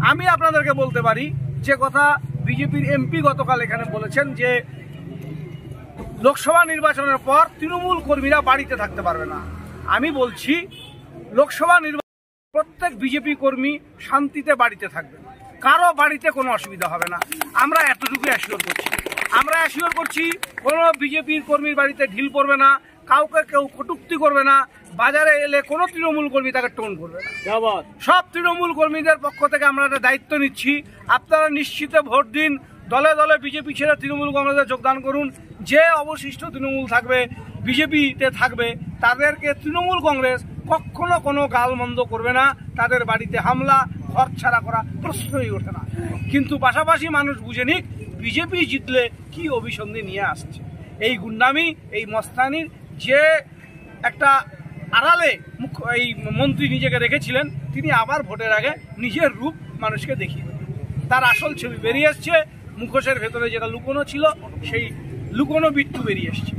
আমি আপনাদেরকে বলতে পারি যে কথা বিজেপির এমপি গতকাল এখানে বলেছেন যে লোকসভা নির্বাচনের পর তৃণমূল কর্মীরা বাড়িতে থাকতে পারবে না। আমি বলছি লোকসভা নির্বাচন প্রত্যেক বিজেপি কর্মী শান্তিতে বাড়িতে থাকবে, কারো বাড়িতে কোনো অসুবিধা হবে না। আমরা এতটুকু অ্যাসিওর করছি কোনো বিজেপির কর্মীর বাড়িতে ঢিল পড়বে না, কাউকে কেউ কটূক্তি করবে না, বাজারে এলে কোনো তৃণমূল কর্মী তাকে টোন করবে না। সব তৃণমূল কর্মীদের পক্ষ থেকে আমরা একটা দায়িত্ব নিচ্ছি, আপনারা নিশ্চিতে ভোট দিন, দলে দলে বিজেপি ছেড়ে তৃণমূল কংগ্রেসে যোগদান করুন। যে অবশিষ্ট তৃণমূল থাকবে, বিজেপিতে থাকবে, তাদেরকে তৃণমূল কংগ্রেস কখনো কোনো গালমন্দ করবে না, তাদের বাড়িতে হামলা ঘর ছাড়া করা প্রশ্নই ওঠে না। কিন্তু পাশাপাশি মানুষ বুঝে নিক বিজেপি জিতলে কি অভিসন্ধি নিয়ে আসছে। এই গুন্ডামি, এই মস্তানির যে একটা আড়ালে এই মন্ত্রী নিজেকে রেখেছিলেন, তিনি আবার ভোটের আগে নিজের রূপ মানুষকে দেখিয়ে দেবেন। তার আসল ছবি বেরিয়ে এসছে, মুখোশের ভেতরে যেটা লুকোনো ছিল সেই লুকোনো বিট্টু বেরিয়ে এসছে।